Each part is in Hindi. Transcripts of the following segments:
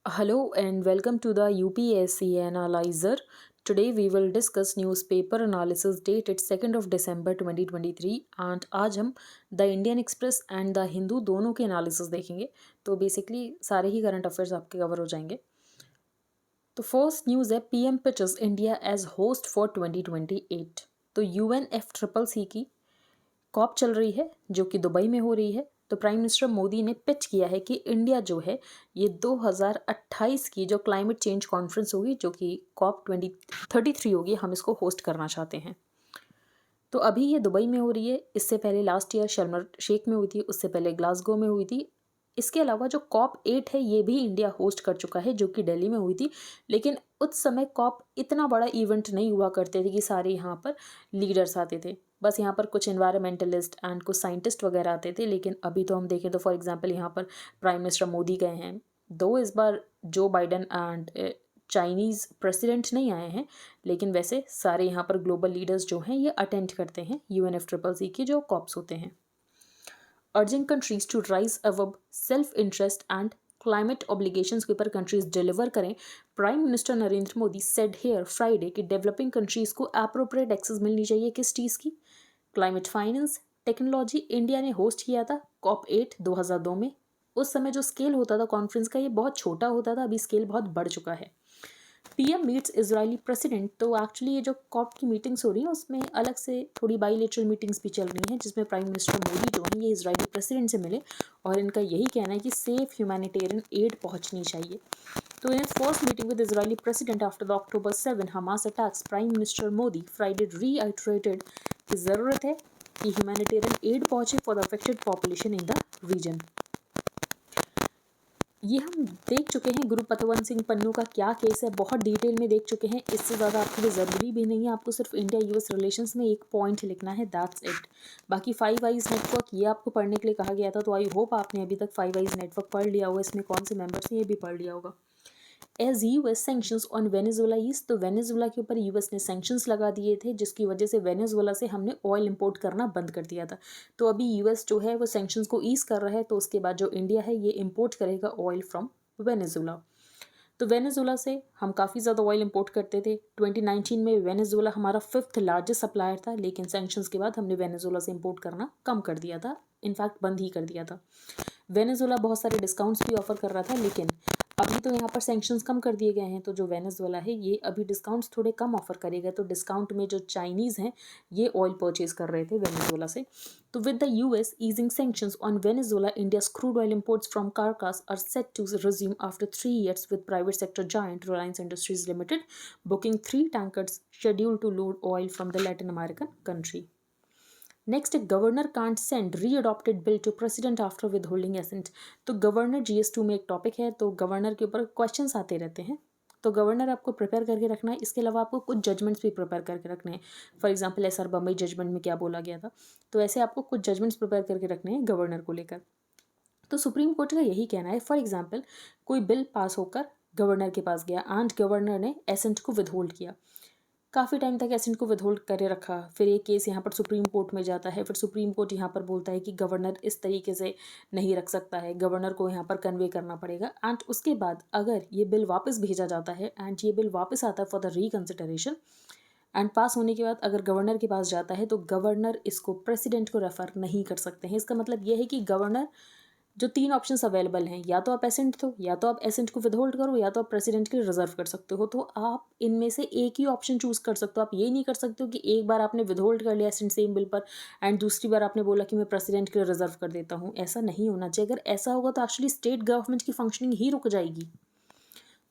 Hello and welcome to the UPSC Analyzer. Today we will discuss newspaper analysis dated 2nd of December 2023 and आज हम the Indian express and the Hindu दोनों के एनालिसिस देखेंगे। तो बेसिकली सारे ही करंट अफेयर्स आपके कवर हो जाएंगे। तो फर्स्ट न्यूज़ है PM pitches India as host for 2028। तो UNFCCC की कॉप चल रही है जो कि दुबई में हो रही है। तो प्राइम मिनिस्टर मोदी ने पिच किया है कि इंडिया जो है ये 2028 की जो क्लाइमेट चेंज कॉन्फ्रेंस होगी जो कि कॉप 2033 होगी, हम इसको होस्ट करना चाहते हैं। तो अभी ये दुबई में हो रही है। इससे पहले लास्ट ईयर शर्म शेख में हुई थी, उससे पहले ग्लासगो में हुई थी। इसके अलावा जो कॉप 8 है ये भी इंडिया होस्ट कर चुका है जो कि दिल्ली में हुई थी। लेकिन उस समय कॉप इतना बड़ा इवेंट नहीं हुआ करते थे कि सारे यहाँ पर लीडर्स आते थे। बस यहाँ पर कुछ एनवायरमेंटलिस्ट एंड कुछ साइंटिस्ट वगैरह आते थे। लेकिन अभी तो हम देखें तो फॉर एग्जांपल यहाँ पर प्राइम मिनिस्टर मोदी गए हैं। दो इस बार जो बाइडन एंड चाइनीज़ प्रेसिडेंट नहीं आए हैं, लेकिन वैसे सारे यहाँ पर ग्लोबल लीडर्स जो हैं ये अटेंड करते हैं UNFCCC की जो कॉप्स होते हैं। Urging countries to rise above self interest and climate obligations के ऊपर कंट्रीज डिलीवर करें। Prime minister Narendra Modi said here Friday कि डेवलपिंग कंट्रीज को एप्रोप्रिएट एक्सेस मिलनी चाहिए किस चीज़ की, क्लाइमेट फाइनेंस टेक्नोलॉजी। इंडिया ने होस्ट किया था कॉप 8 2002 में। उस समय जो स्केल होता था कॉन्फ्रेंस का ये बहुत छोटा होता था, अभी स्केल बहुत बढ़ चुका है। PM meets Israeli president. तो एक्चुअली ये जो कॉप की मीटिंग्स हो रही हैं उसमें अलग से थोड़ी बाईलेटरल मीटिंग्स भी चल रही हैं जिसमें प्राइम मिनिस्टर मोदी जो हैं ये इजरायली प्रेसिडेंट से मिले और इनका यही कहना है कि सेफ ह्यूमैनिटेरियन एड पहुंचनी चाहिए। तो in first meeting with Israeli president after the October 7 Hamas attacks, prime minister Modi Friday reiterated कि ज़रूरत है कि ह्यूमैनिटेरियन एड पहुंचे for the affected population in the region. ये हम देख चुके हैं गुरु पतवंत सिंह पन्नू का क्या केस है, बहुत डिटेल में देख चुके हैं। इससे ज़्यादा आपके लिए ज़रूरी भी नहीं है, आपको सिर्फ इंडिया US रिलेशंस में एक पॉइंट लिखना है, दैट्स इट। बाकी फाइव आइज नेटवर्क ये आपको पढ़ने के लिए कहा गया था, तो आई होप आपने अभी तक फाइव आइज नेटवर्क पढ़ लिया होगा, इसमें कौन से मेंबर्स हैं ये भी पढ़ लिया होगा। As US sanctions on Venezuela eased. तो वेनेजुएला के ऊपर US ने सेंक्शंस लगा दिए थे जिसकी वजह से वेनेजुएला से हमने ऑयल इंपोर्ट करना बंद कर दिया था। तो अभी US जो है वो सेंक्शंस को ईज कर रहा है, तो उसके बाद जो इंडिया है ये इंपोर्ट करेगा ऑयल फ्रॉम वेनेजुएला। तो वेनेजुएला से हम काफ़ी ज़्यादा ऑयल इंपोर्ट करते थे। 2019 में वेनेजुएला हमारा 5th लार्जेस्ट सप्लायर था, लेकिन सेंक्शंस के बाद हमने वेनेजुएला से इंपोर्ट करना कम कर दिया था, इनफैक्ट बंद ही कर दिया था। वेनेजुएला बहुत सारे डिस्काउंट्स भी ऑफर कर रहा था, लेकिन अभी तो यहाँ पर सैंक्शंस कम कर दिए गए हैं, तो जो वेनेजुएला है ये अभी डिस्काउंट्स थोड़े कम ऑफर करेगा। तो डिस्काउंट में जो चाइनीज़ हैं ये ऑयल परचेज कर रहे थे वेनेजुएला से। तो with the US easing sanctions on Venezuela, India's crude oil imports from Caracas are set to resume after 3 years, with private sector giant Reliance Industries Limited booking 3 tankers scheduled to load oil from the Latin American country. Next, governor can't send readopted bill to president after withholding assent. तो गवर्नर GS2 में एक टॉपिक है, तो गवर्नर के ऊपर क्वेश्चंस आते रहते हैं, तो गवर्नर आपको प्रिपेयर करके रखना है। इसके अलावा आपको कुछ जजमेंट्स भी प्रिपेयर करके रखने हैं। For example SR Bommai judgment में क्या बोला गया था, तो ऐसे आपको कुछ जजमेंट्स प्रिपेयर करके रखने हैं गवर्नर को लेकर। तो सुप्रीम कोर्ट का यही कहना है, फॉर एग्जाम्पल कोई बिल पास होकर गवर्नर के पास गया एंड गवर्नर ने एसेंट को विदहोल्ड किया, काफ़ी टाइम तक एसेंट को विदहोल्ड करे रखा, फिर ये केस यहाँ पर सुप्रीम कोर्ट में जाता है, फिर सुप्रीम कोर्ट यहाँ पर बोलता है कि गवर्नर इस तरीके से नहीं रख सकता है, गवर्नर को यहाँ पर कन्वे करना पड़ेगा। एंड उसके बाद अगर ये बिल वापस भेजा जाता है एंड ये बिल वापस आता है फॉर द रिकन्सिडरेशन एंड पास होने के बाद अगर गवर्नर के पास जाता है, तो गवर्नर इसको प्रेसिडेंट को रेफर नहीं कर सकते हैं। इसका मतलब ये है कि गवर्नर जो 3 ऑप्शंस अवेलेबल हैं, या तो आप एसेंट दो, या तो आप एसेंट को विदहोल्ड करो, या तो आप प्रेसिडेंट के लिए रिजर्व कर सकते हो। तो आप इनमें से एक ही ऑप्शन चूज कर सकते हो। आप ये नहीं कर सकते हो कि एक बार आपने विदहोल्ड कर लिया एसेंट सेम बिल पर एंड दूसरी बार आपने बोला कि मैं प्रेसिडेंट के लिए रिजर्व कर देता हूँ। ऐसा नहीं होना चाहिए। अगर ऐसा होगा तो एक्चुअली स्टेट गवर्नमेंट की फंक्शनिंग ही रुक जाएगी।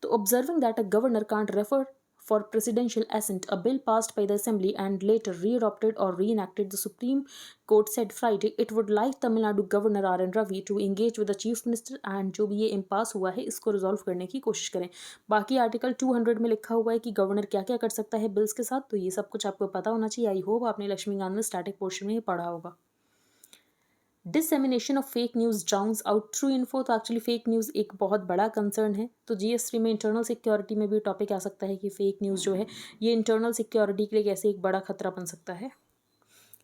तो observing that a governor can't refer for presidential assent a bill passed by the assembly and later readopted or reenacted, the Supreme Court said Friday it would like Tamil Nadu Governor RN Ravi to engage with the Chief Minister and जो भी ये इम्पास हुआ है इसको रिजॉल्व करने की कोशिश करें। बाकी आर्टिकल 200 में लिखा हुआ है कि गवर्नर क्या क्या कर सकता है बिल्स के साथ, तो ये सब कुछ आपको पता होना चाहिए। आई होप आपने लक्ष्मीकांत में स्टैटिक पोर्शन में ये पढ़ा होगा। Dissemination of fake news drowns out true info. तो एक्चुअली फेक न्यूज़ एक बहुत बड़ा कंसर्न है, तो GS3 में इंटरनल सिक्योरिटी में भी टॉपिक आ सकता है कि फेक न्यूज़ जो है ये इंटरनल सिक्योरिटी के लिए कैसे एक बड़ा खतरा बन सकता है।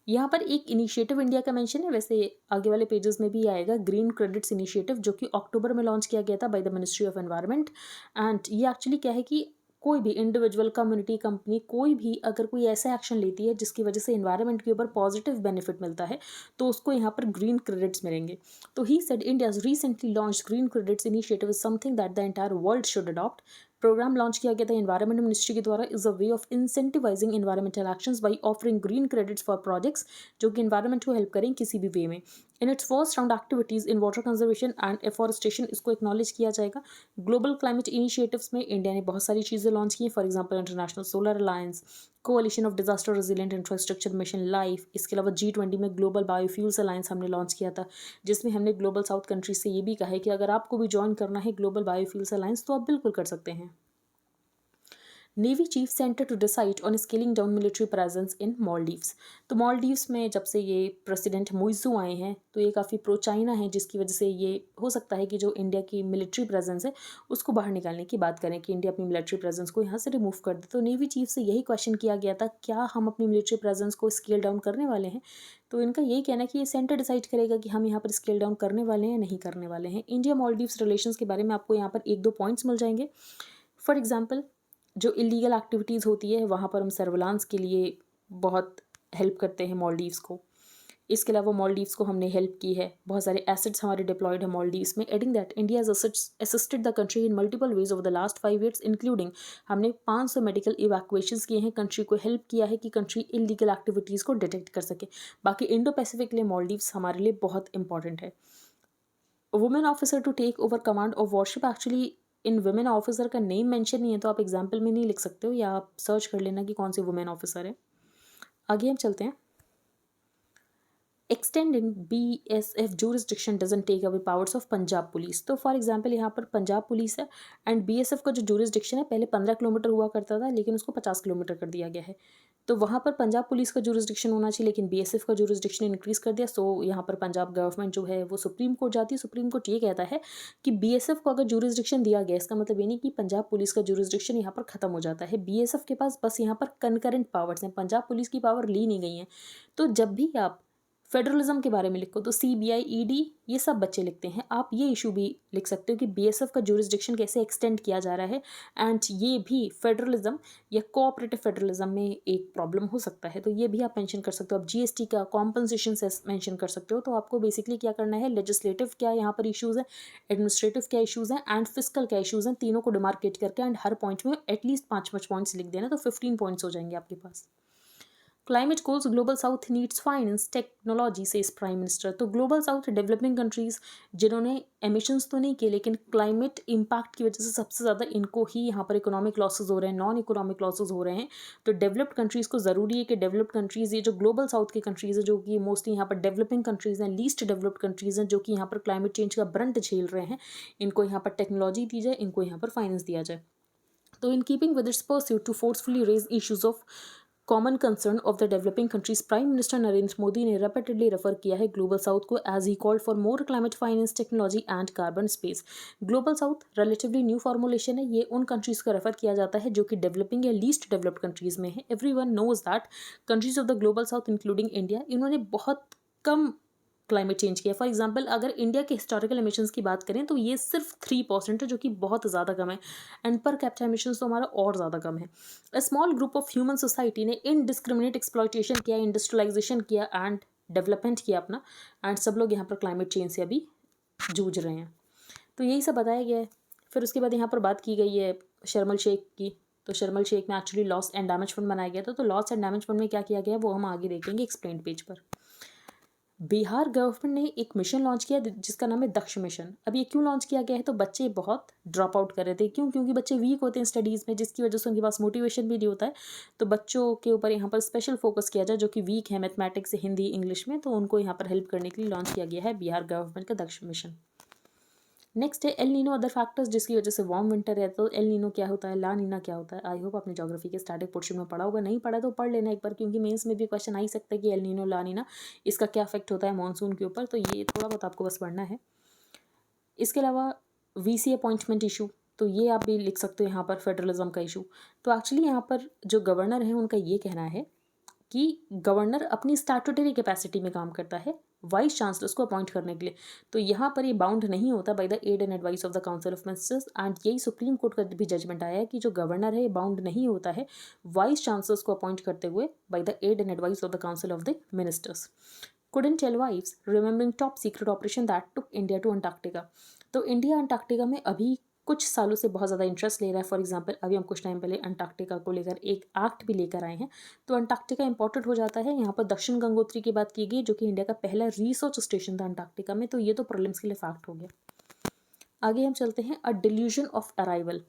यहाँ पर एक इनिशिएटिव इंडिया का मेंशन है, वैसे आगे वाले पेजेस में भी आएगा, ग्रीन क्रेडिट्स इनिशिएटिव, जो कि अक्टूबर में लॉन्च किया गया था by the ministry of environment. And ये एक्चुअली क्या है कि कोई भी इंडिविजुअल, कम्युनिटी, कंपनी, कोई भी अगर कोई ऐसा एक्शन लेती है जिसकी वजह से एनवायरनमेंट के ऊपर पॉजिटिव बेनिफिट मिलता है, तो उसको यहाँ पर ग्रीन क्रेडिट्स मिलेंगे। तो he said India's recently launch green credits initiative is something that the entire world should adopt. Programme launch किया गया था एनवायरनमेंट मिनिस्ट्री के द्वारा, is a way of incentivising environmental actions by offering green credits for projects जो कि एनवायरनमेंट को हेल्प करें किसी भी वे में। In its first round activities in water conservation and afforestation इसको एक्नॉलेज किया जाएगा। ग्लोबल क्लाइमेट इनिशिएटिव्स में इंडिया ने बहुत सारी चीज़ें लॉन्च की हैं, for example international solar alliance, कोalition of disaster resilient infrastructure mission life. इसके अलावा G20 में ग्लोबल बायोफ्यूल्स अलायंस हमने लॉन्च किया था, जिसमें हमने ग्लोबल साउथ कंट्रीज से ये भी कहा है कि अगर आपको भी ज्वाइन करना है ग्लोबल बायोफ्यूल्स अलायंस तो आप बिल्कुल कर सकते हैं। Navy chief centre to decide on scaling down military presence in Maldives. तो मालदीव्स में जब से ये प्रेसिडेंट मुइज़्ज़ू आए हैं तो ये काफ़ी प्रो चाइना है, जिसकी वजह से ये हो सकता है कि जो इंडिया की मिलिट्री प्रेजेंस है उसको बाहर निकालने की बात करें कि इंडिया अपनी मिलिट्री प्रेजेंस को यहाँ से रिमूव कर दे। तो नेवी चीफ से यही क्वेश्चन किया गया था, क्या हम अपनी मिलिट्री प्रेजेंस को स्केल डाउन करने वाले हैं। तो इनका यही कहना है कि ये सेंटर डिसाइड करेगा कि हम यहाँ पर स्केल डाउन करने वाले हैं या नहीं करने वाले हैं। इंडिया मालदीव्स रिलेशंस के बारे में आपको यहाँ पर एक दो पॉइंट्स मिल जाएंगे। फॉर एग्जाम्पल, जो इलीगल एक्टिविटीज़ होती है वहाँ पर हम सर्विलांस के लिए बहुत हेल्प करते हैं मालदीव्स को। इसके अलावा मालदीव्स को हमने हेल्प की है, बहुत सारे एसेट्स हमारे डिप्लॉयड है मालदीव्स में। Adding that India has assisted the country in multiple ways over the last 5 years, including हमने 500 मेडिकल इवैक्यूएशंस किए हैं, कंट्री को हेल्प किया है कि कंट्री इलीगल एक्टिविटीज़ को डिटेक्ट कर सके। बाकी इंडो पैसिफिक के लिए मालदीव्स हमारे लिए बहुत इंपॉर्टेंट है। Women officer to take over command of warship, actually इन वुमेन ऑफिसर का नेम मेंशन नहीं है तो आप एग्जाम्पल में नहीं लिख सकते हो, या आप सर्च कर लेना कि कौन सी वुमेन ऑफिसर है। आगे हम चलते हैं। Extending BSF jurisdiction doesn't take away powers of Punjab police. तो फॉर एग्जांपल यहाँ पर पंजाब पुलिस है एंड BSF का जो jurisdiction है पहले 15 किलोमीटर हुआ करता था, लेकिन उसको 50 किलोमीटर कर दिया गया है। तो वहाँ पर पंजाब पुलिस का jurisdiction होना चाहिए, लेकिन BSF का jurisdiction इंक्रीज़ कर दिया। सो यहाँ पर पंजाब गवर्नमेंट जो है वो सुप्रीम कोर्ट जाती है। सुप्रीम कोर्ट ये कहता है कि BSF को अगर jurisdiction दिया गया, इसका मतलब ये नहीं कि पंजाब पुलिस का jurisdiction यहाँ पर ख़त्म हो जाता है। BSF के पास बस यहाँ पर कंकरेंट पावर्स हैं, पंजाब पुलिस की पावर ली नहीं गई हैं। तो जब भी आप फेडरलिज्म के बारे में लिखो तो CBI, ED ये सब बच्चे लिखते हैं। आप ये इशू भी लिख सकते हो कि BSF का जुरिस्डिक्शन कैसे एक्सटेंड किया जा रहा है, एंड ये भी फेडरलिज्म या कोऑपरेटिव फेडरलिज्म में एक प्रॉब्लम हो सकता है। तो ये भी आप मेंशन कर सकते हो। आप GST का कॉम्पनसेशन से मेंशन कर सकते हो। तो आपको बेसिकली क्या करना है, लेजिस्लेटिव क्या यहाँ पर इशूज़ हैं, एडमिनिस्ट्रेटिव क्या इशूज़ हैं एंड फिस्कल क्या इशूज़ हैं, तीनों को डिमार्केट करके एंड हर पॉइंट में एटलीस्ट 5 पॉइंट्स लिख देना, तो 15 पॉइंट्स हो जाएंगे आपके पास। Climate goals global south needs finance technology से इस प्राइम मिनिस्टर। तो ग्लोबल साउथ डेवलपिंग कंट्रीज़ जिन्होंने एमिशंस तो नहीं किए, लेकिन क्लाइमेट इम्पैक्ट की वजह से सबसे ज़्यादा इनको ही यहाँ पर इकोनॉमिक लॉसेज हो रहे हैं, नॉन इकोनॉमिक लॉसेज हो रहे हैं। तो डेवलप्ड कंट्रीज़ को ज़रूरी है कि डेवलप्ड कंट्रीज़, ये जो ग्लोबल साउथ की कंट्रीज़ है जो कि मोस्टली यहाँ पर डेवलपिंग कंट्रीज़ हैं, लीस्ट डेवलप्ड कंट्रीज़ हैं जो कि यहाँ पर क्लाइमेट चेंज का ब्रंट झेल रहे हैं, इनको यहाँ पर टेक्नोलॉजी दी जाए, इनको यहाँ पर फाइनेंस दिया जाए। तो in keeping with its pursuit to forcefully raise issues of common concern of the developing countries, prime minister Narendra Modi ने रेपिटेडली रेफर किया है ग्लोबल साउथ को as he called for more climate finance technology and carbon space. Global south relatively new formulation है, ये उन कंट्रीज को रेफर किया जाता है जो कि डेवलपिंग या लीस्ट डेवलप्ड कंट्रीज में है। Everyone knows that countries of the global south including India, इन्होंने बहुत कम क्लाइमेट चेंज किया। फॉर एग्जांपल अगर इंडिया के हिस्टोरिकल एमिशंस की बात करें तो ये सिर्फ 3% है, जो कि बहुत ज़्यादा कम है, एंड पर कैपिटा एमिशंस तो हमारा और ज़्यादा कम है। A small group of human society ने इनडिस्क्रिमिनेट एक्सप्लॉयटेशन किया, इंडस्ट्रियलाइजेशन किया एंड डेवलपमेंट किया अपना, एंड सब लोग यहाँ पर क्लाइमेट चेंज से अभी जूझ रहे हैं। तो यही सब बताया गया है। फिर उसके बाद यहाँ पर बात की गई है शर्म एल शेख की। तो शर्म एल शेख में actually loss and damage fund बनाया गया था। तो लॉस एंड डैमेज फंड में क्या किया गया है वो हम आगे देखेंगे एक्सप्लेन पेज पर। बिहार गवर्नमेंट ने एक मिशन लॉन्च किया जिसका नाम है दक्ष मिशन। अब ये क्यों लॉन्च किया गया है, तो बच्चे बहुत ड्रॉप आउट कर रहे थे। क्यों? क्योंकि बच्चे वीक होते हैं स्टडीज़ में, जिसकी वजह से उनके पास मोटिवेशन भी नहीं होता है। तो बच्चों के ऊपर यहाँ पर स्पेशल फोकस किया जाए जो कि वीक है मैथमेटिक्स, हिंदी, इंग्लिश में, तो उनको यहाँ पर हेल्प करने के लिए लॉन्च किया गया है बिहार गवर्नमेंट का दक्ष मिशन। नेक्स्ट है एल नीनो अदर फैक्टर्स, जिसकी वजह से वार्म विंटर है। तो एल नीनो क्या होता है, ला नीना क्या होता है। आई होप आपने ज्योग्राफी के स्टैटिक पोर्शन में पढ़ा होगा, नहीं पढ़ा तो पढ़ लेना एक बार, क्योंकि मेंस में भी क्वेश्चन आ ही सकता है कि एल नीनो ला नीना इसका क्या इफेक्ट होता है मॉनसून के ऊपर। तो ये थोड़ा बहुत आपको बस पढ़ना है। इसके अलावा VC अपॉइंटमेंट इशू, तो ये आप भी लिख सकते हो यहाँ पर फेडरलिज्म का इशू। तो एक्चुअली यहाँ पर जो गवर्नर हैं उनका ये कहना है कि गवर्नर अपनी स्टैट्यूटरी कैपेसिटी में काम करता है वाइस चांसलर्स को अपॉइंट करने के लिए। तो यहाँ पर ये बाउंड नहीं होता by the aid and advice of the council of ministers. And यही सुप्रीम कोर्ट का भी जजमेंट आया है कि जो गवर्नर है ये बाउंड नहीं होता है वाइस चांसलर्स को अपॉइंट करते हुए by the aid and advice of the council of the ministers. Couldn't tell wives remembering top secret operation that took India to Antarctica। तो इंडिया अंटार्कटिका में अभी कुछ सालों से बहुत ज़्यादा इंटरेस्ट ले रहा है। फॉर एग्जांपल अभी हम कुछ टाइम पहले अंटार्कटिका को लेकर एक एक्ट भी लेकर आए हैं, तो अंटार्कटिका इंपॉर्टेंट हो जाता है। यहाँ पर दक्षिण गंगोत्री की बात की गई जो कि इंडिया का पहला रिसर्च स्टेशन था अंटार्कटिका में, तो ये तो प्रीलिम्स के लिए फैक्ट हो गया। आगे हम चलते हैं अ डिल्यूजन ऑफ अराइवल।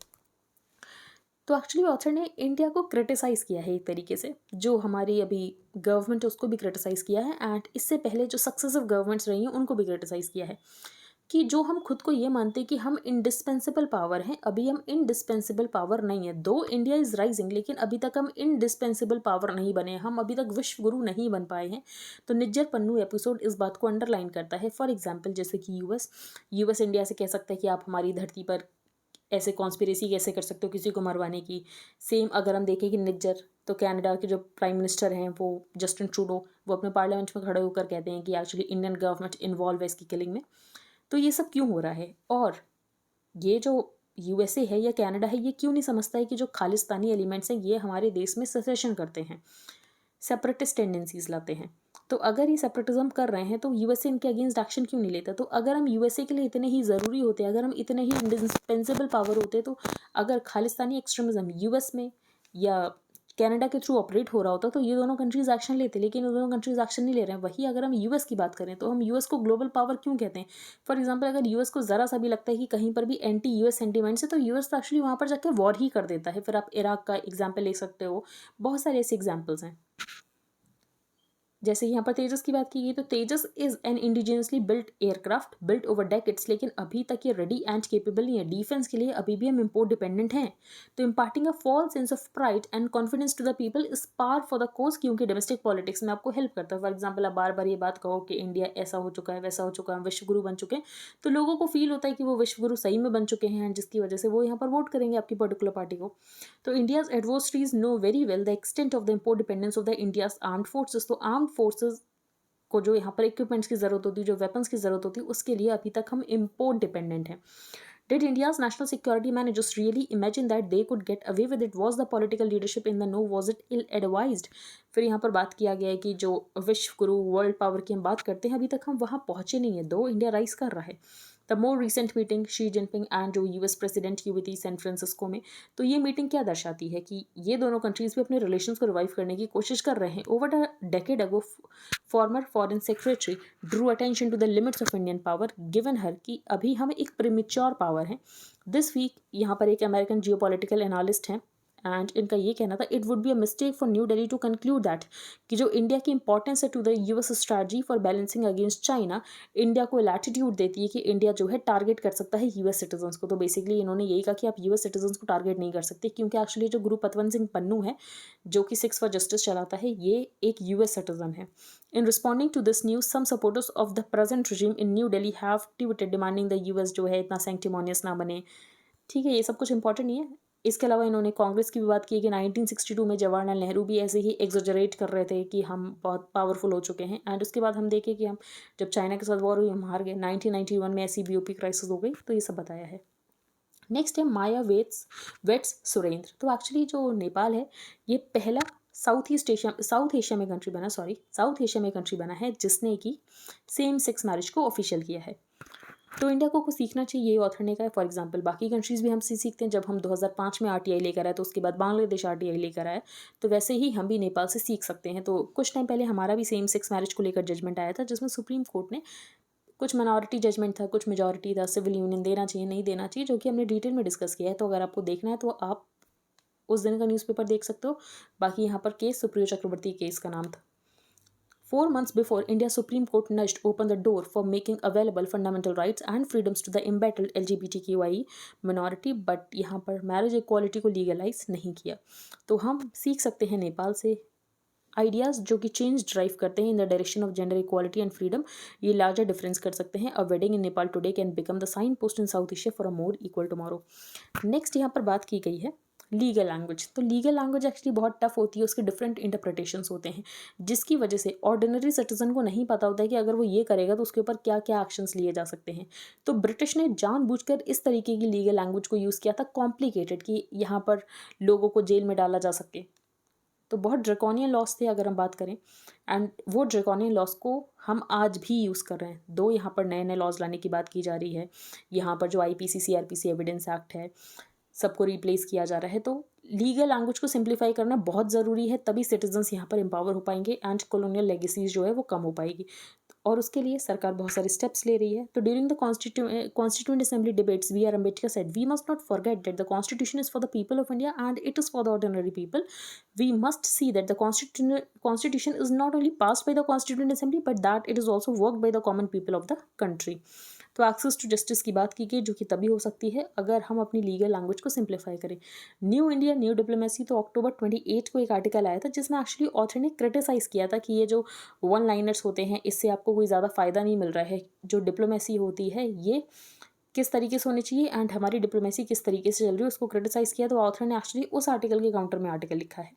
तो एक्चुअली ऑथर ने इंडिया को क्रिटिसाइज़ किया है एक तरीके से, जो हमारी अभी गवर्नमेंट है उसको भी क्रिटिसाइज़ किया है एंड इससे पहले जो सक्सेसिव गवर्नमेंट्स रही हैं उनको भी क्रिटिसाइज़ किया है कि जो हम खुद को ये मानते हैं कि हम इंडिस्पेंसिबल पावर हैं, अभी हम इंडिस्पेंसिबल पावर नहीं है। दो इंडिया इज़ राइजिंग, लेकिन अभी तक हम इंडिस्पेंसिबल पावर नहीं बने हैं, हम अभी तक विश्व गुरु नहीं बन पाए हैं। तो निज्जर पन्नू एपिसोड इस बात को अंडरलाइन करता है। फॉर एग्जाम्पल जैसे कि यूएस इंडिया से कह सकता है कि आप हमारी धरती पर ऐसे कॉन्स्पिरेसी कैसे कर सकते हो किसी को मरवाने की। सेम अगर हम देखें कि निज्जर, तो कनाडा के जो प्राइम मिनिस्टर हैं वो जस्टिन ट्रूडो, वो अपने पार्लियामेंट में खड़े होकर कहते हैं कि एक्चुअली इंडियन गवर्नमेंट इन्वॉल्व है इसकी किलिंग में। तो ये सब क्यों हो रहा है, और ये जो यूएसए है या कनाडा है ये क्यों नहीं समझता है कि जो खालिस्तानी एलिमेंट्स हैं ये हमारे देश में सेसेशन करते हैं, सेपरेटिस्ट टेंडेंसीज लाते हैं। तो अगर ये सेपरेटिज्म कर रहे हैं तो यूएसए इनके अगेंस्ट एक्शन क्यों नहीं लेता। तो अगर हम यूएसए के लिए इतने ही ज़रूरी होते, अगर हम इतने ही इंडिस्पेंसिबल पावर होते, तो अगर खालिस्तानी एक्सट्रीमिज्म यूएस में या कनाडा के थ्रू ऑपरेट हो रहा होता तो ये दोनों कंट्रीज एक्शन लेते, लेकिन ये दोनों कंट्रीज एक्शन नहीं ले रहे हैं। वही अगर हम यूएस की बात करें तो हम यूएस को ग्लोबल पावर क्यों कहते हैं। फॉर एग्जांपल अगर यूएस को ज़रा सा भी लगता है कि कहीं पर भी एंटी यूएस सेंटीमेंट्स है तो यूएस तो एक्चुअली वहाँ पर जाकर वॉर ही कर देता है। फिर आप इराक का एग्जाम्पल ले सकते हो, बहुत सारे ऐसे एग्जाम्पल्स हैं। जैसे यहाँ पर तेजस की बात की गई तो Tejas is an indigenously built aircraft built over decades, लेकिन अभी तक ये रेडी एंड केपेबल नहीं है। डिफेंस के लिए अभी भी हम इम्पोर्ट डिपेंडेंट हैं। तो imparting a false sense of pride and confidence to the people is par for the course, क्योंकि डोमेस्टिक पॉलिटिक्स में आपको हेल्प करता है। फॉर एग्जाम्पल आप बार बार ये बात कहो कि इंडिया ऐसा हो चुका है वैसा हो चुका है, विश्व गुरु बन चुके हैं, तो लोगों को फील होता है कि वो विश्व गुरु सही में बन चुके हैं, जिसकी वजह से वो यहाँ पर वोट करेंगे आपकी पर्टिकुलर पार्टी को। तो India's adversaries know very well the extent of the import dependence of the India's armed forces. तो आर्म्ड फोर्सेज को जो यहाँ पर इक्विपमेंट्स की ज़रूरत होती है, जो वेपन्स की ज़रूरत होती है, उसके लिए अभी तक हम इम्पोर्ट डिपेंडेंट हैं। Did India's national security managers really imagine that they could get away with it? Was the political leadership in the know? Was it ill-advised? फिर यहाँ पर बात किया गया है कि जो विश्व गुरु वर्ल्ड पावर की हम बात करते हैं, अभी तक हम वहाँ पहुँचे नहीं है, दो इंडिया राइज कर रहा है। The more recent meeting Xi Jinping and जो यूएस प्रेसिडेंट की हुई थी सैन फ्रांसिस्को में, तो ये मीटिंग क्या दर्शाती है कि ये दोनों कंट्रीज भी अपने रिलेशंस को रिवाइव करने की कोशिश कर रहे हैं। Over the decade ago former foreign secretary drew attention to the limits of Indian power given her कि अभी हम एक प्रीमेच्योर पावर हैं। दिस वीक यहाँ पर एक अमेरिकन जियोपॉलिटिकल एनालिस्ट हैं एंड इनका ये कहना था it would be a mistake for New Delhi to conclude that कि जो इंडिया की इंपॉर्टेंस है to the US strategy for balancing against China, India को लैटिट्यूड देती है कि इंडिया जो है टारगेट कर सकता है यूएस सिटीजन्स को। तो बेसिकली इन्होंने यही कहा कि आप यूएस सिटीजन्स को टारगेट नहीं कर सकते, क्योंकि एक्चुअली जो गुरु पतवंत सिंह पन्नू है जो कि 6 फॉर जस्टिस चलाता है, ये एक यूएस सिटीजन है। In responding to this news, some supporters of the present regime in New Delhi have tweeted demanding the US जो है इतना sanctimonious ना बने। ठीक है, ये सब कुछ इंपॉर्टेंट नहीं है। इसके अलावा इन्होंने कांग्रेस की भी बात की कि 1962 में जवाहरलाल नेहरू भी ऐसे ही एग्जोजरेट कर रहे थे कि हम बहुत पावरफुल हो चुके हैं। एंड उसके बाद हम देखें कि हम जब चाइना के साथ वॉर हुई हम हार गए, 1991 में ऐसी बीओपी क्राइसिस हो गई, तो ये सब बताया है। नेक्स्ट है माया वेट्स सुरेंद्र। तो एक्चुअली जो नेपाल है ये पहला साउथ एशिया में कंट्री बना है जिसने कि सेम सेक्स मैरिज को ऑफिशियल किया है। तो इंडिया को कुछ सीखना चाहिए, ये ऑथर ने कहा है। फॉर एग्जांपल बाकी कंट्रीज़ भी हमसे सीखते हैं। जब हम 2005 में आरटीआई लेकर आए तो उसके बाद बांग्लादेश आरटीआई लेकर आया, तो वैसे ही हम भी नेपाल से सीख सकते हैं। तो कुछ टाइम पहले हमारा भी सेम सेक्स मैरिज को लेकर जजमेंट आया था, जिसमें सुप्रीम कोर्ट ने कुछ माइनॉरिटी जजमेंट था, कुछ मेजॉरिटी था, सिविल यूनियन देना चाहिए नहीं देना चाहिए, जो कि हमने डिटेल में डिस्कस किया है। तो अगर आपको देखना है तो आप उस दिन का न्यूज़पेपर देख सकते हो। बाकी यहाँ पर केस सुप्रियो चक्रवर्ती केस का नाम था। 4 months before, India's Supreme Court nudged open the door for making available fundamental rights and freedoms to the embattled LGBTQI minority, but यहाँ पर मैरिज इक्वालिटी को लीगलाइज नहीं किया। तो हम सीख सकते हैं नेपाल से आइडियाज़ जो कि चेंज ड्राइव करते हैं in the direction of gender equality and freedom. ये लार्जर डिफरेंस कर सकते हैं। A wedding in Nepal today can become the sign post in south Asia for a more equal tomorrow. Next यहाँ पर बात की गई है लीगल लैंग्वेज। तो लीगल लैंग्वेज एक्चुअली बहुत टफ होती है, उसके डिफरेंट इंटरप्रिटेशंस होते हैं, जिसकी वजह से ऑर्डिनरी सिटीजन को नहीं पता होता है कि अगर वो ये करेगा तो उसके ऊपर क्या क्या एक्शंस लिए जा सकते हैं। तो ब्रिटिश ने जानबूझकर इस तरीके की लीगल लैंग्वेज को यूज़ किया था, कॉम्प्लिकेटेड, कि यहाँ पर लोगों को जेल में डाला जा सके। तो बहुत ड्रैकोनियन लॉस थे अगर हम बात करें, एंड वो ड्रैकोनियन लॉस को हम आज भी यूज़ कर रहे हैं। दो यहाँ पर नए नए लॉज लाने की बात की जा रही है, यहाँ पर जो IPC CRPC एविडेंस एक्ट है सबको रिप्लेस किया जा रहा है। तो लीगल लैंग्वेज को सिंप्लीफाई करना बहुत ज़रूरी है, तभी सिटीजन्स यहाँ पर एम्पावर हो पाएंगे एंड कॉलोनियल लेगेसीज जो है वो कम हो पाएगी। और उसके लिए सरकार बहुत सारे स्टेप्स ले रही है। तो during the constituent assembly debates BR Ambedkar said we must not forget that the constitution is for the people of India and it is for the ordinary people. We must see that the constitution is not only passed by the constituent assembly but that it is also worked by the common people of the country. तो एक्सेस टू जस्टिस की बात की गई, जो कि तभी हो सकती है अगर हम अपनी लीगल लैंग्वेज को सिंप्लीफाई करें। न्यू इंडिया न्यू डिप्लोमेसी, तो अक्टूबर 28 को एक आर्टिकल आया था जिसमें एक्चुअली ऑथर ने क्रिटिसाइज़ किया था कि ये जो वन लाइनर्स होते हैं इससे आपको कोई ज़्यादा फ़ायदा नहीं मिल रहा है। जो डिप्लोमेसी होती है ये किस तरीके से होनी चाहिए एंड हमारी डिप्लोमेसी किस तरीके से चल रही है उसको क्रिटिसाइज़ किया। तो ऑथर ने एक्चुअली उस आर्टिकल के काउंटर में आर्टिकल लिखा है।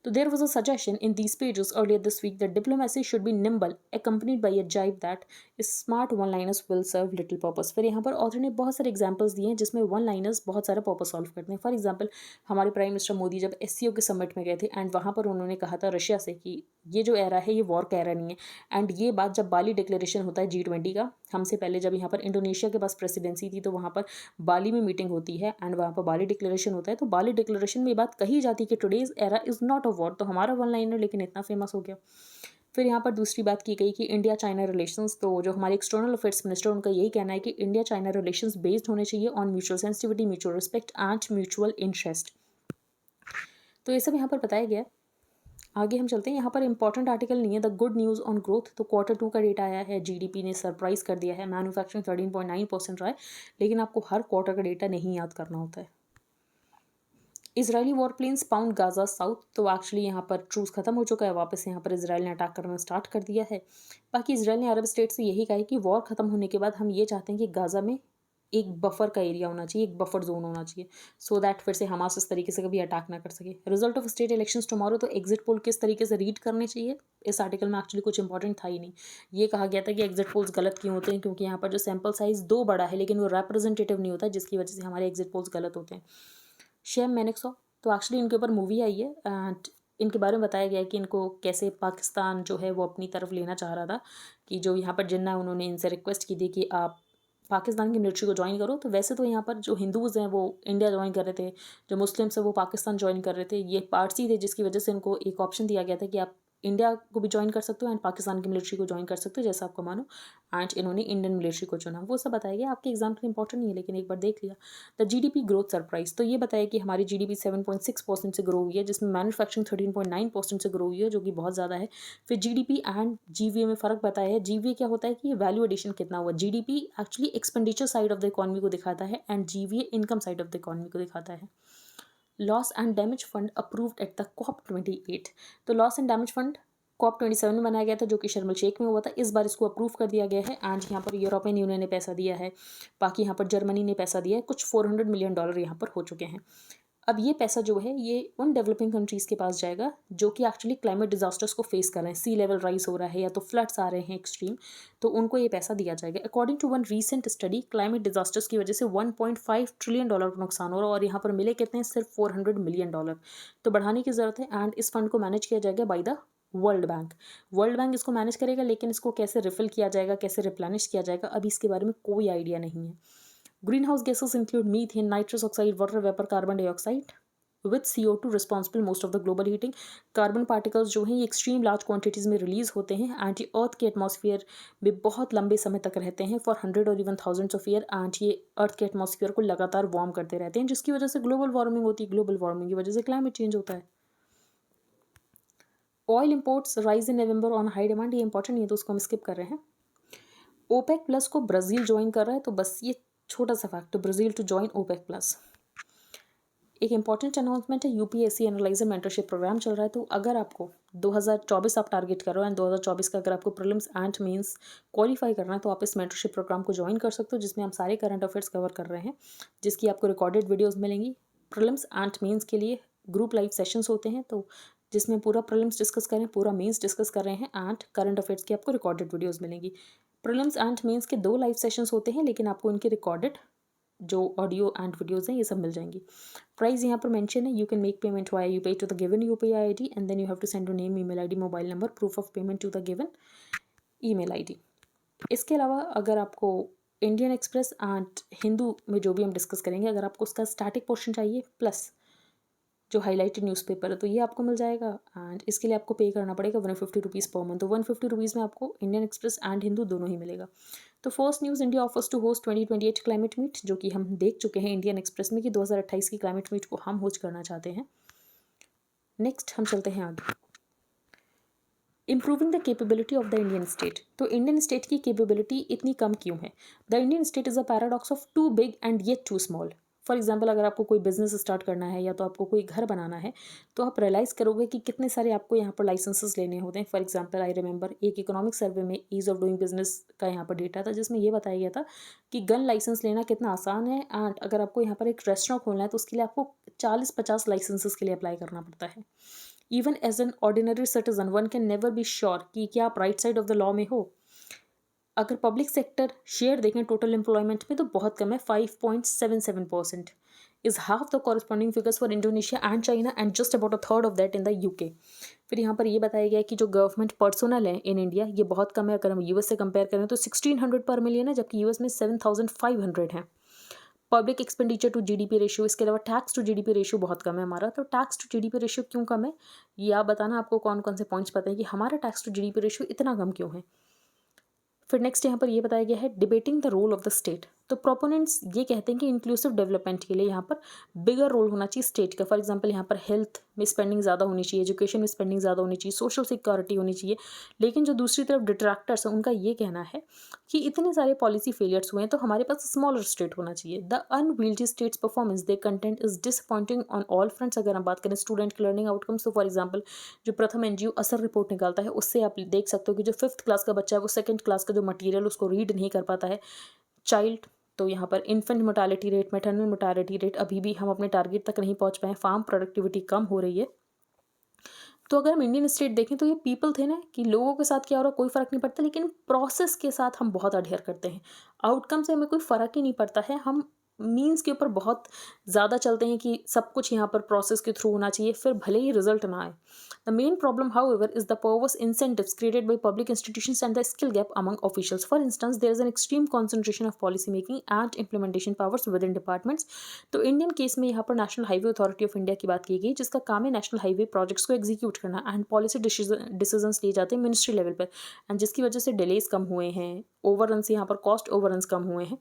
So there was a suggestion in these pages earlier this week that diplomacy should be nimble, accompanied by a jibe that smart one-liners will serve little purpose. फिर यहाँ पर ऑथर ने बहुत सारे एग्जांपल्स दिए हैं जिसमें वन लाइनर्स बहुत सारा पर्पस सॉल्व करते हैं। फॉर एग्जांपल हमारे प्राइम मिनिस्टर मोदी जब SCO के समिट में गए थे एंड वहाँ पर उन्होंने कहा था रशिया से कि ये जो एरा है ये वॉर का एरा नहीं है। एंड ये बात जब बाली डिक्लेरेशन होता है G20 का, हमसे पहले जब यहाँ पर इंडोनेशिया के पास प्रेसिडेंसी थी तो वहाँ पर बाली में मीटिंग होती है एंड वहाँ पर बाली डिक्लेरेशन होता है। तो बाली डिक्लेरेशन में ये बात कही जाती है कि today's era is not a war. तो हमारा वन लाइनर लेकिन इतना फेमस हो गया। फिर यहाँ पर दूसरी बात की गई कि इंडिया चाइना रिलेशंस, तो जो हमारे एक्सटर्नल अफेयर्स मिनिस्टर उनका यही कहना है कि इंडिया चाइना रिलेशंस बेस्ड होने चाहिए on mutual sensitivity, mutual respect and mutual interest. तो ये सब यहाँ पर बताया गया। आगे हम चलते हैं। यहाँ पर इंपॉर्टेंट आर्टिकल नहीं है, the good news on growth. तो Q2 का डेटा आया है, GDP ने सरप्राइज कर दिया है, मैन्युफैक्चरिंग 13.9% रहा है, लेकिन आपको हर क्वार्टर का डेटा नहीं याद करना होता है। Israeli war planes pound Gaza south, तो एक्चुअली यहाँ पर ट्रूस खत्म हो चुका है, वापस यहाँ पर इसराइल ने अटैक करना स्टार्ट कर दिया है। बाकी इसराइल ने अरब स्टेट से यही कहा है कि वॉर खत्म होने के बाद हम ये चाहते हैं कि गाजा में एक बफर का एरिया होना चाहिए, एक बफर जोन होना चाहिए, सो दैट फिर से हमास इस तरीके से कभी अटैक ना कर सके। Result of state elections tomorrow, तो एग्जिट पोल किस तरीके से रीड करने चाहिए, इस आर्टिकल में एक्चुअली कुछ इंपॉर्टेंट था ही नहीं। ये कहा गया था कि एग्जिट पोल्स गलत क्यों होते हैं, क्योंकि यहाँ पर जो सैम्पल साइज 2 बड़ा है लेकिन वो रिप्रेजेंटेटिव नहीं होता, जिसकी वजह से हमारे एग्जिट पोल्स गलत होते हैं। शेम मेनेक्सो, तो एक्चुअली इनके ऊपर मूवी आई है एंड इनके बारे में बताया गया है कि इनको कैसे पाकिस्तान जो है वो अपनी तरफ लेना चाह रहा था, कि जो यहाँ पर जिन्ना है उन्होंने इनसे रिक्वेस्ट की थी कि आप पाकिस्तान की मिलिट्री को ज्वाइन करो। तो वैसे तो यहाँ पर जो हिंदूज़ हैं वो इंडिया ज्वाइन कर रहे थे, जो मुस्लिम्स हैं वो पाकिस्तान ज्वाइन कर रहे थे। ये पार्सी थे जिसकी वजह से इनको एक ऑप्शन दिया गया था कि आप इंडिया को भी ज्वाइन कर सकते हो एंड पाकिस्तान की मिलिट्री को ज्वाइन कर सकते हो, जैसा आपको मानो। एंड इन्होंने इंडियन मिलिट्री को चुना। वो सब बताया गया, आपके एग्जाम के लिए इंपॉर्टेंट नहीं है लेकिन एक बार देख लिया। द GDP ग्रोथ सरप्राइज, तो ये बताया कि हमारी GDP 7.6% से ग्रो हुई है, जिसमें मैन्युफैक्चरिंग 13.9% से ग्रो हुई है, जो कि बहुत ज़्यादा है। फिर GDP एंड GVA में फ़र्क बताया है। GVA क्या होता है कि ये वैल्यू एडिशन कितना हुआ। GDP actually expenditure side of the economy को दिखाता है and GVA income side of the economy को दिखाता है। Loss and damage fund approved at the COP28, तो loss and damage fund COP27 में बनाया गया था, जो कि शर्म शेख में हुआ था। इस बार इसको अप्रूव कर दिया गया है एंड यहाँ पर यूरोपियन यूनियन ने पैसा दिया है, बाकी यहाँ पर जर्मनी ने पैसा दिया है, कुछ $400 मिलियन यहाँ पर हो चुके हैं। अब ये पैसा जो है ये उन डेवलपिंग कंट्रीज़ के पास जाएगा जो कि एक्चुअली क्लाइमेट डिजास्टर्स को फेस कर रहे हैं, सी लेवल राइज हो रहा है या तो फ्लड्स आ रहे हैं एक्सट्रीम, तो उनको ये पैसा दिया जाएगा। According to one recent study, climate disasters की वजह से $1.5 ट्रिलियन का नुकसान हो रहा है और यहाँ पर मिले कितने हैं, सिर्फ $400 मिलियन। तो बढ़ाने की ज़रूरत है एंड इस फंड को मैनेज किया जाएगा by the world bank. World bank इसको मैनेज करेगा, लेकिन इसको कैसे रिफिल किया जाएगा, कैसे रिप्लेनिश किया जाएगा, अभी इसके बारे में कोई आइडिया नहीं है। Green house gases include methane, nitrous oxide, water vapour, carbon dioxide with CO2 responsible most of the global heating. Carbon particles जो हैं ये एक्सट्रीम लार्ज क्वांटिटीज़ में रिलीज होते हैं एंड ये अर्थ के एटमॉस्फेयर में बहुत लंबे समय तक रहते हैं, फॉर 100 और even thousands of year, and ये अर्थ के एटमॉस्फेयर को लगातार वार्म करते रहते हैं, जिसकी वजह से ग्लोबल वार्मिंग होती है। ग्लोबल वार्मिंग की वजह से क्लाइमेट चेंज होता है। Oil imports rise in November on high demand, ये इंपॉर्टेंट नहीं है तो उसको हम स्किप कर रहे हैं। OPEC प्लस को ब्राज़ील ज्वाइन कर रहा है, तो बस ये छोटा सा fact, Brazil to join OPEC plus. एक इंपॉर्टेंट अनाउंसमेंट है, UPSC एनालाइजर मेंटरशिप प्रोग्राम चल रहा है। तो अगर आपको 2024 आप टारगेट कर रहे हो एंड 2024 का अगर आपको प्रीलिम्स एंड मेंस क्वालिफाई करना है तो आप इस मेंटरशिप प्रोग्राम को ज्वाइन कर सकते हो, जिसमें हम सारे करंट अफेयर्स कवर कर रहे हैं, जिसकी आपको रिकॉर्डेड वीडियोस मिलेंगी, प्रीलिम्स एंड मेंस के लिए ग्रुप लाइव सेशंस होते हैं, तो जिसमें पूरा प्रीलिम्स डिस्कस करें, पूरा मेंस डिस्कस कर रहे हैं एंड करंट अफेयर्स की आपको रिकॉर्डेड वीडियोस मिलेंगी। प्रीलिम्स एंड मेंस के 2 लाइव सेशंस होते हैं, लेकिन आपको इनके रिकॉर्डेड जो ऑडियो एंड वीडियोस हैं ये सब मिल जाएंगी। प्राइस यहाँ पर मेंशन है, you can make payment via UPI to the given UPI ID and then you have to send your name, email ID, mobile number, proof of payment to the given email ID. इसके अलावा अगर आपको इंडियन एक्सप्रेस एंड हिंदू में जो भी हम डिस्कस करेंगे, अगर आपको उसका स्टैटिक पोर्शन चाहिए प्लस जो हाईलाइटेड न्यूज़पेपर है, तो ये आपको मिल जाएगा एंड इसके लिए आपको पे करना पड़ेगा 150 रुपीज़ पर मंथ। तो 150 रुपीज़ में आपको इंडियन एक्सप्रेस एंड हिंदू दोनों ही मिलेगा। तो first news, India offers to host 2028 climate meet, जो कि हम देख चुके हैं इंडियन एक्सप्रेस में कि 2028 की क्लाइमेट मीट को हम होस्ट करना चाहते हैं। नेक्स्ट हम चलते हैं आगे। Improving the capability of the Indian state, तो इंडियन स्टेट की केपेबिलिटी इतनी कम क्यों है? The Indian state is a paradox of too big and yet too small. For example, अगर आपको कोई बिजनेस स्टार्ट करना है या तो आपको कोई घर बनाना है, तो आप रियलाइज़ करोगे कि कितने सारे आपको यहाँ पर लाइसेंसेस लेने होते हैं। फॉर एग्जाम्पल, आई रिमेंबर एक इकोनॉमिक सर्वे में ईज़ ऑफ डूइंग बिजनेस का यहाँ पर डेटा था, जिसमें ये बताया गया था कि गन लाइसेंस लेना कितना आसान है एंड अगर आपको यहाँ पर एक रेस्टोरेंट खोलना है तो उसके लिए आपको 40-50 लाइसेंसेस के लिए अप्लाई करना पड़ता है। Even as an ordinary citizen one can never be sure कि क्या आप right side of the law में हो। अगर पब्लिक सेक्टर शेयर देखें टोटल एम्प्लॉयमेंट में तो बहुत कम है, 5.77% is half the corresponding figures for Indonesia and China and just about a third of that in the UK. फिर यहाँ पर ये बताया गया है कि जो गवर्नमेंट पर्सनल है इन इंडिया ये बहुत कम है। अगर हम यूएस से कंपेयर करें तो 1600 पर मिलियन है, जबकि यूएस में 7500 है। Public expenditure to GDP ratio, इसके अलावा टैक्स टू जीडीपी रेशियो बहुत कम है हमारा। तो टैक्स टू जीडीपी रेशियो क्यों कम है, ये आप बताना, आपको कौन कौन से पॉइंट्स पता है कि हमारा टैक्स टू जीडीपी रेशियो इतना कम क्यों है। फिर नेक्स्ट यहाँ पर ये बताया गया है debating the role of the state. तो प्रोपोनेंट्स ये कहते हैं कि इंक्लूसिव डेवलपमेंट के लिए यहाँ पर बिगर रोल होना चाहिए स्टेट का। फॉर एग्जांपल, यहाँ पर हेल्थ में स्पेंडिंग ज़्यादा होनी चाहिए, एजुकेशन में स्पेंडिंग ज़्यादा होनी चाहिए, सोशल सिक्योरिटी होनी चाहिए। लेकिन जो दूसरी तरफ डिट्रैक्टर्स हैं उनका ये कहना है कि इतने सारे पॉलिसी फेलियर्स हुए हैं तो हमारे पास स्मॉलर स्टेट होना चाहिए। The unwieldy states performance the content is disappointing on all fronts. अगर हम बात करें स्टूडेंट के लर्निंग आउटकम्स, तो फॉर एग्जाम्पल जो प्रथम एनजीओ असर रिपोर्ट निकालता है उससे आप देख सकते हो कि जो 5th क्लास का बच्चा है वो 2nd क्लास का जो मटीरियल उसको रीड नहीं कर पाता है। चाइल्ड, तो यहाँ पर infant mortality rate, maternal mortality rate, अभी भी हम अपने टारगेट तक नहीं पहुँच पाए। फार्म प्रोडक्टिविटी कम हो रही है। तो अगर हम इंडियन स्टेट देखें तो ये पीपल थे ना कि लोगों के साथ क्या हो रहा कोई फ़र्क नहीं पड़ता, लेकिन प्रोसेस के साथ हम बहुत अडहेयर करते हैं। आउटकम से हमें कोई फ़र्क ही नहीं पड़ता है, हम मीन्स के ऊपर बहुत ज़्यादा चलते हैं कि सब कुछ यहाँ पर प्रोसेस के थ्रू होना चाहिए, फिर भले ही रिजल्ट ना आए। The main problem however is the perverse incentives created by public institutions and the skill gap among officials. For instance, there is an extreme concentration of policy making and implementation powers within departments. तो इंडियन केस में यहाँ पर national highway authority of India की बात की गई, जिसका काम है नेशनल हाईवे प्रोजेक्ट्स को एग्जीक्यूट करना एंड पॉलिसी डिसीजंस लिए जाते हैं मिनिस्ट्री लेवल पर, एंड जिसकी वजह से डिलेज कम हुए हैं, ओवररन्स, यहाँ पर कॉस्ट ओवररन्स कम हुए हैं।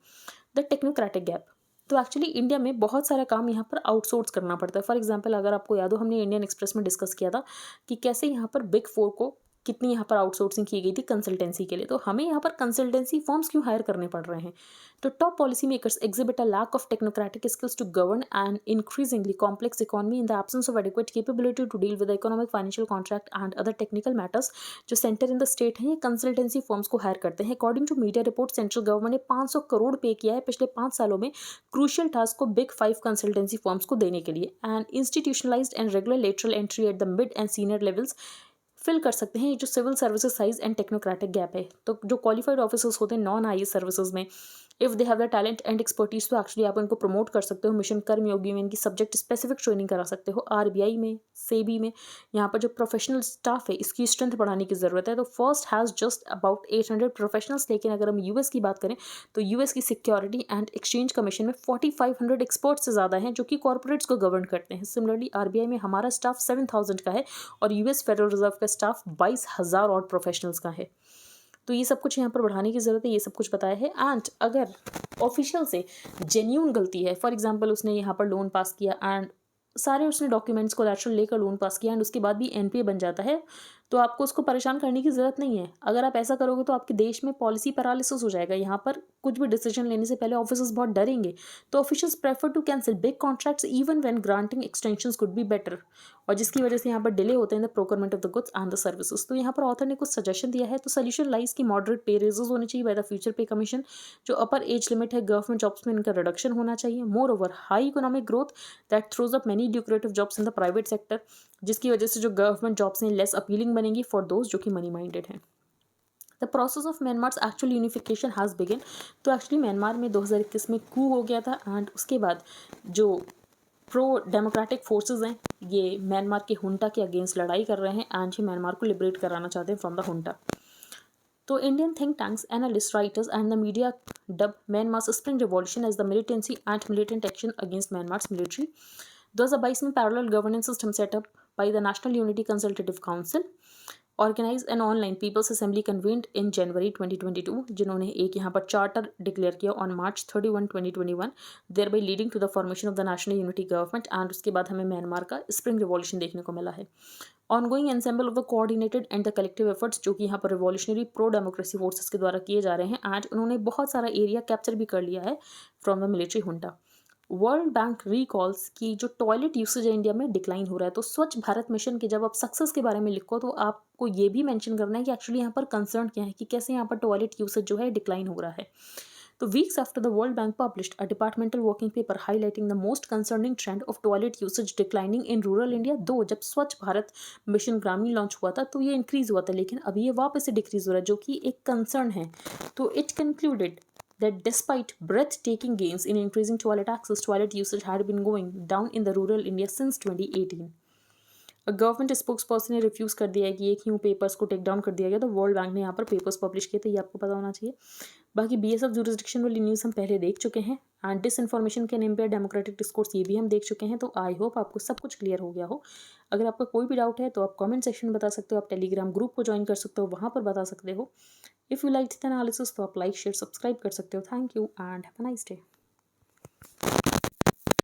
द टेक्नोक्रेटिक गैप, तो एक्चुअली इंडिया में बहुत सारा काम यहाँ पर आउटसोर्स करना पड़ता है। फॉर एग्जांपल, अगर आपको याद हो हमने इंडियन एक्सप्रेस में डिस्कस किया था कि कैसे यहाँ पर बिग 4 को कितनी यहाँ पर आउटसोर्सिंग की गई थी कंसल्टेंसी के लिए। तो हमें यहाँ पर कंसल्टेंसी फर्म्स क्यों हायर करने पड़ रहे हैं? तो top policy makers exhibit a lack of technocratic skills to govern and increasingly complex economy in the absence of adequate capability to deal with economic, financial, contract and other technical matters. जो सेंटर इन द स्टेट हैं ये कंसल्टेंसी फर्म्स को हायर करते हैं। According to media report, central government ने 500 करोड़ पे किया है पिछले 5 सालों में क्रूशियल टास्क को बिग 5 कंसल्टेंसी फर्म्स को देने के लिए। And institutionalised and regular lateral entry at the mid and senior levels fill कर सकते हैं ये जो civil services size and technocratic gap है। तो जो क्वालिफाइड ऑफिसर्स होते हैं नॉन आईएएस सर्विसेज में, if they have the talent and expertise, तो एक्चुअली आप इनको प्रमोट कर सकते हो। मिशन कर्मयोगी में इनकी सब्जेक्ट स्पेसिफिक ट्रेनिंग करा सकते हो। आरबीआई में, सेबी में, यहाँ पर जो प्रोफेशनल स्टाफ है इसकी स्ट्रेंथ बढ़ाने की ज़रूरत है। तो first has just about 800 professionals, लेकिन अगर हम यूएस की बात करें तो यूएस की सिक्योरिटी एंड एक्सचेंज कमीशन में 4500 एक्सपर्ट्स से ज़्यादा हैं जो कि कॉर्पोरेट्स को गवर्न करते हैं। सिमिलरली आरबीआई में हमारा स्टाफ 7000 का है और यूएस फेडरल रिजर्व का स्टाफ 22,000 और प्रोफेशनल्स का है। तो ये सब कुछ यहाँ पर बढ़ाने की ज़रूरत है, ये सब कुछ बताया है। एंड अगर ऑफिशियल से जेन्यून गलती है, फॉर एग्जांपल उसने यहाँ पर लोन पास किया एंड सारे उसने डॉक्यूमेंट्स कोलैटरल लेकर लोन पास किया एंड उसके बाद भी एनपीए बन जाता है, तो आपको उसको परेशान करने की ज़रूरत नहीं है। अगर आप ऐसा करोगे तो आपके देश में पॉलिसी पैरालिसिस हो जाएगा। यहाँ पर कुछ भी डिसीजन लेने से पहले ऑफिसर्स बहुत डरेंगे। तो officials prefer to cancel big contracts even when granting extensions could be better, और जिसकी वजह से यहाँ पर डिले होते हैं the procurement of the goods and the services. तो यहाँ पर ऑथर ने कुछ सजेशन दिया है। तो सोल्यूशन लाइज की मॉडरेट पे रेजेस होने चाहिए by the future pay commission. जो अपर एज लिमिट है गवर्नमेंट जॉब्स में इनका रिडक्शन होना चाहिए। More over high economic growth that throws up many lucrative jobs in the private sector, जिसकी वजह से जो गवर्नमेंट जॉब्स हैं लेस अपीलिंग बनेंगी फॉर दोज जो कि मनी माइंडेड हैं। The process of Myanmar's actual unification has begin. तो एक्चुअली म्यांमार में 2021 में कू हो गया था एंड उसके बाद जो प्रो डेमोक्रेटिक फोर्सेस हैं ये म्यांमार के हुंटा के अगेंस्ट लड़ाई कर रहे हैं एंड ये म्यांमार को लिबरेट कराना चाहते हैं फ्रॉम द हुंटा। तो Indian think tanks, analyst, writers and the media dub Myanmar's spring revolution as the militancy and militant action against Myanmar's military. 2022 में parallel governance system setup by the national unity consultative council, organize an online people's assembly convened in January 2022, जिन्होंने एक यहाँ पर चार्टर डिक्लेयर किया on March 31, 2021, there by leading to the formation of the national unity government. And उसके बाद हमें म्यांमार का स्प्रिंग रिवॉल्यूशन देखने को मिला है। Ongoing ensemble of the coordinated and the collective efforts, जो कि यहाँ पर रिवॉल्यूशनरी प्रो डेमोक्रेसी फोर्सेस के द्वारा किए जा रहे हैं एंड उन्होंने बहुत सारा एरिया कैप्चर भी कर लिया है from the military junta. World Bank recalls की जो टॉयलेट यूसेज है इंडिया में डिक्लाइन हो रहा है। तो स्वच्छ भारत मिशन के जब आप सक्सेस के बारे में लिखो तो आपको ये भी मेंशन करना है कि एक्चुअली यहाँ पर कंसर्न क्या है कि कैसे यहाँ पर टॉयलेट यूसेज जो है डिक्लाइन हो रहा है। तो weeks after the world bank published a departmental working paper highlighting the most concerning trend of toilet usage declining in rural India. दो जब स्वच्छ भारत मिशन ग्रामीण लॉन्च हुआ था तो ये इंक्रीज हुआ था, लेकिन अभी ये वापस से डिक्रीज हो रहा है जो कि एक कंसर्न है। तो it concluded that despite breathtaking gains in increasing toilet access, toilet usage had been going down in the rural India since 2018. Government spokesperson ने रिफ्यूज़ कर दिया है कि ये क्यों पेपर्स को टेक डाउन कर दिया गया। तो वर्ल्ड बैंक ने यहाँ पर पेपर्स पब्लिश किए थे, ये आपको पता होना चाहिए। बाकी बीएसएफ जुरिस्डिक्शन वाली न्यूज़ हम पहले देख चुके हैं एंड डिसइन्फॉर्मेशन के नेम पे डेमोक्रेटिक डिस्कोर्स ये भी हम देख चुके हैं। तो आई होप आपको सब कुछ क्लियर हो गया हो। अगर आपका कोई भी डाउट है तो आप कमेंट सेक्शन में बता सकते हो, आप टेलीग्राम ग्रुप को ज्वाइन कर सकते हो, वहाँ पर बता सकते हो। If you like the analysis तो आप लाइक शेयर सब्सक्राइब कर सकते हो। Thank you and have a nice day.